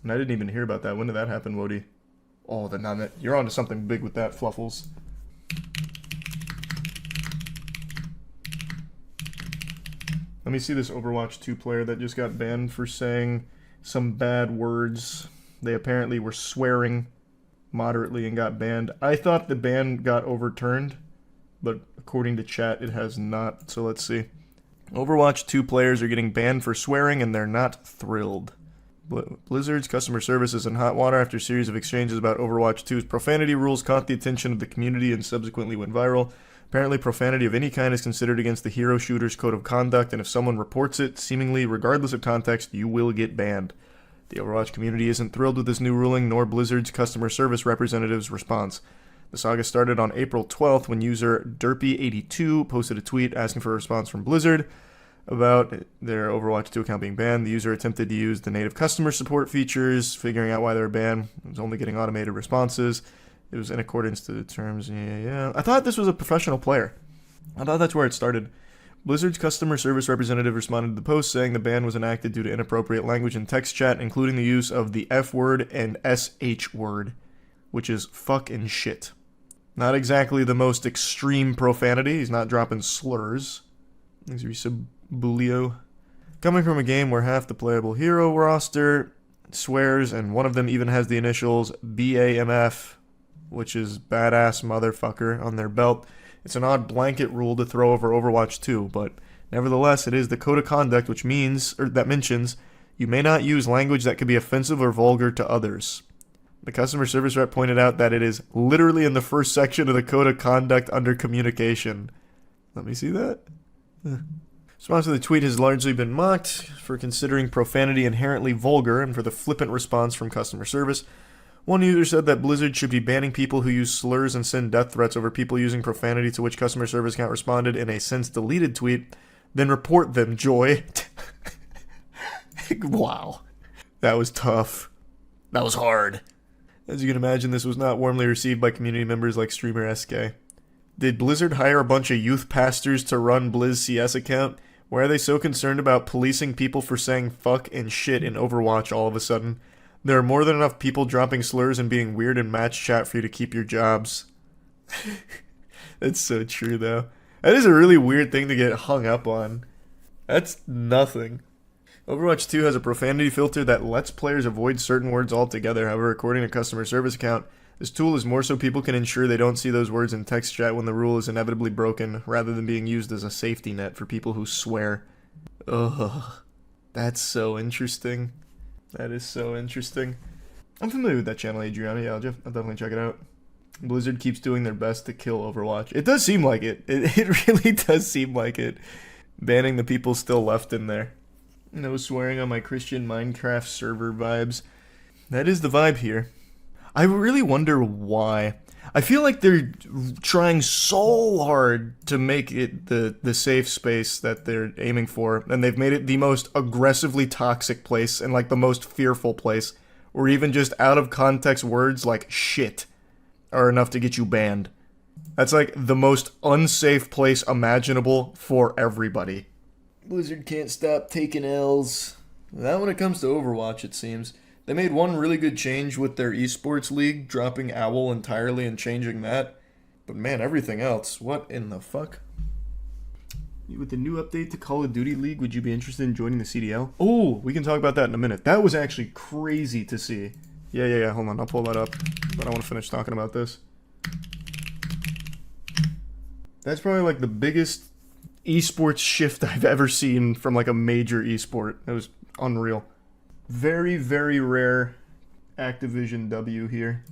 And I didn't even hear about that. When did that happen, Wody? Oh, you're onto something big with that, Fluffles. Let me see this Overwatch 2 player that just got banned for saying some bad words. They apparently were swearing moderately and got banned. I thought the ban got overturned, but according to chat, it has not. So let's see. Overwatch 2 players are getting banned for swearing, and they're not thrilled. Blizzard's customer service is in hot water after a series of exchanges about Overwatch 2's profanity rules caught the attention of the community and subsequently went viral. Apparently, profanity of any kind is considered against the hero shooter's code of conduct, and if someone reports it, seemingly regardless of context, you will get banned. The Overwatch community isn't thrilled with this new ruling, nor Blizzard's customer service representative's response. The saga started on April 12th when user Derpy82 posted a tweet asking for a response from Blizzard about their Overwatch 2 account being banned. The user attempted to use the native customer support features, figuring out why they were banned. It was only getting automated responses. It was in accordance to the terms. Yeah. I thought this was a professional player. I thought that's where it started. Blizzard's customer service representative responded to the post saying the ban was enacted due to inappropriate language in text chat, including the use of the F word and SH word, which is fuck and shit. Not exactly the most extreme profanity. He's not dropping slurs. Thanks for Bulio. Coming from a game where half the playable hero roster swears and one of them even has the initials BAMF, which is badass motherfucker, on their belt. It's an odd blanket rule to throw over Overwatch 2, but nevertheless, it is the code of conduct which mentions you may not use language that could be offensive or vulgar to others. The customer service rep pointed out that it is literally in the first section of the code of conduct under communication. Let me see that. Response to the tweet has largely been mocked for considering profanity inherently vulgar and for the flippant response from customer service. One user said that Blizzard should be banning people who use slurs and send death threats over people using profanity, to which customer service account responded in a since-deleted tweet, then report them, Joy. Wow. That was tough. That was hard. As you can imagine, this was not warmly received by community members like Streamer SK. Did Blizzard hire a bunch of youth pastors to run Blizz CS account? Why are they so concerned about policing people for saying fuck and shit in Overwatch all of a sudden? There are more than enough people dropping slurs and being weird in match chat for you to keep your jobs. That's so true, though. That is a really weird thing to get hung up on. That's nothing. Overwatch 2 has a profanity filter that lets players avoid certain words altogether. However, according to customer service account, this tool is more so people can ensure they don't see those words in text chat when the rule is inevitably broken, rather than being used as a safety net for people who swear. Ugh. That's so interesting. That is so interesting. I'm familiar with that channel, Adriana. Yeah, I'll definitely check it out. Blizzard keeps doing their best to kill Overwatch. It does seem like it. It really does seem like it. Banning the people still left in there. No swearing on my Christian Minecraft server vibes. That is the vibe here. I really wonder why. I feel like they're trying so hard to make it the safe space that they're aiming for, and they've made it the most aggressively toxic place and like the most fearful place, or even just out of context words like shit are enough to get you banned. That's like the most unsafe place imaginable for everybody. Blizzard can't stop taking L's. Not when it comes to Overwatch, it seems. They made one really good change with their esports league, dropping OWL entirely and changing that. But man, everything else, what in the fuck? With the new update to Call of Duty League, would you be interested in joining the CDL? Oh, we can talk about that in a minute. That was actually crazy to see. Yeah, hold on, I'll pull that up. But I want to finish talking about this. That's probably like the biggest esports shift I've ever seen from like a major esport. It was unreal. Very, very rare Activision W here.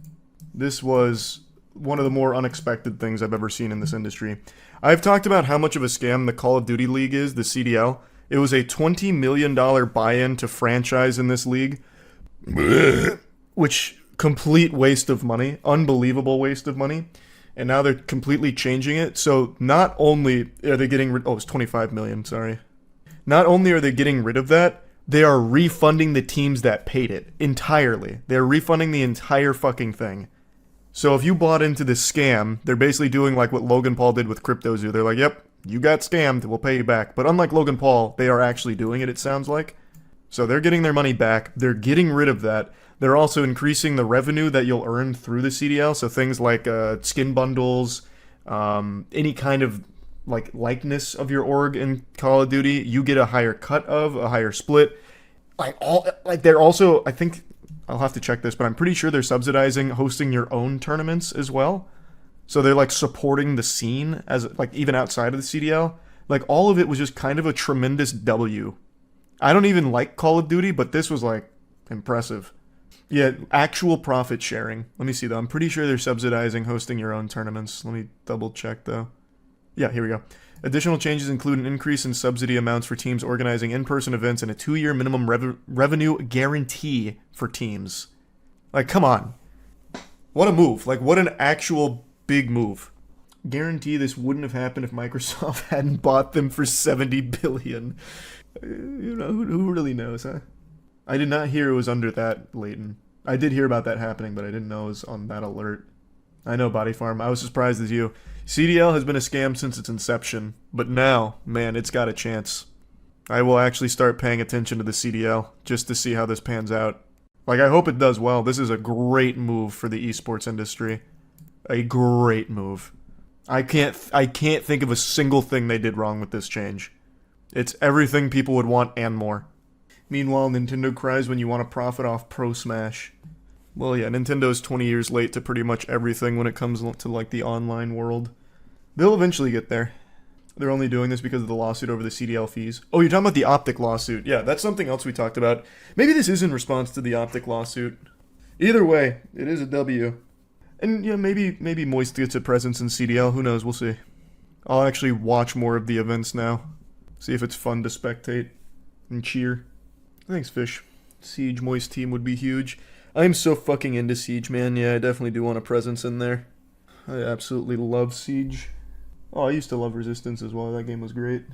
This was one of the more unexpected things I've ever seen in this industry. I've talked about how much of a scam the Call of Duty League is, the CDL. It was a $20 million buy-in to franchise in this league. Which, complete waste of money. Unbelievable waste of money. And now they're completely changing it. So not only are they getting rid... Oh, it's $25 million, sorry. Not only are they getting rid of that, they are refunding the teams that paid it entirely. They're refunding the entire fucking thing. So if you bought into this scam, they're basically doing like what Logan Paul did with CryptoZoo. They're like, yep, you got scammed, we'll pay you back. But unlike Logan Paul, they are actually doing it, it sounds like. So they're getting their money back. They're getting rid of that. They're also increasing the revenue that you'll earn through the CDL. So things like skin bundles, any kind of like likeness of your org in Call of Duty, you get a higher cut of, a higher split. They're also, I think, I'll have to check this, but I'm pretty sure they're subsidizing hosting your own tournaments as well. So they're like supporting the scene as like even outside of the CDL. Like all of it was just kind of a tremendous W. I don't even like Call of Duty, but this was like impressive. Yeah, actual profit sharing. Let me see though. I'm pretty sure they're subsidizing hosting your own tournaments. Let me double check though. Yeah, here we go. Additional changes include an increase in subsidy amounts for teams organizing in-person events and a 2-year minimum revenue guarantee for teams. Like, come on. What a move. Like, what an actual big move. Guarantee this wouldn't have happened if Microsoft hadn't bought them for $70 billion. You know, who really knows, huh? I did not hear it was under that, Leighton. I did hear about that happening, but I didn't know it was on that alert. I know, Body Farm. I was as surprised as you. CDL has been a scam since its inception, but now, man, it's got a chance. I will actually start paying attention to the CDL just to see how this pans out. Like, I hope it does well. This is a great move for the esports industry. A great move. I can't think of a single thing they did wrong with this change. It's everything people would want and more. Meanwhile, Nintendo cries when you want to profit off Pro Smash. Well, yeah, Nintendo's 20 years late to pretty much everything when it comes to, like, the online world. They'll eventually get there. They're only doing this because of the lawsuit over the CDL fees. Oh, you're talking about the Optic lawsuit. Yeah, that's something else we talked about. Maybe this is in response to the Optic lawsuit. Either way, it is a W. And, yeah, maybe Moist gets a presence in CDL. Who knows? We'll see. I'll actually watch more of the events now. See if it's fun to spectate and cheer. Thanks, Fish. Siege Moist team would be huge. I'm so fucking into Siege, man. Yeah, I definitely do want a presence in there. I absolutely love Siege. Oh, I used to love Resistance as well. That game was great.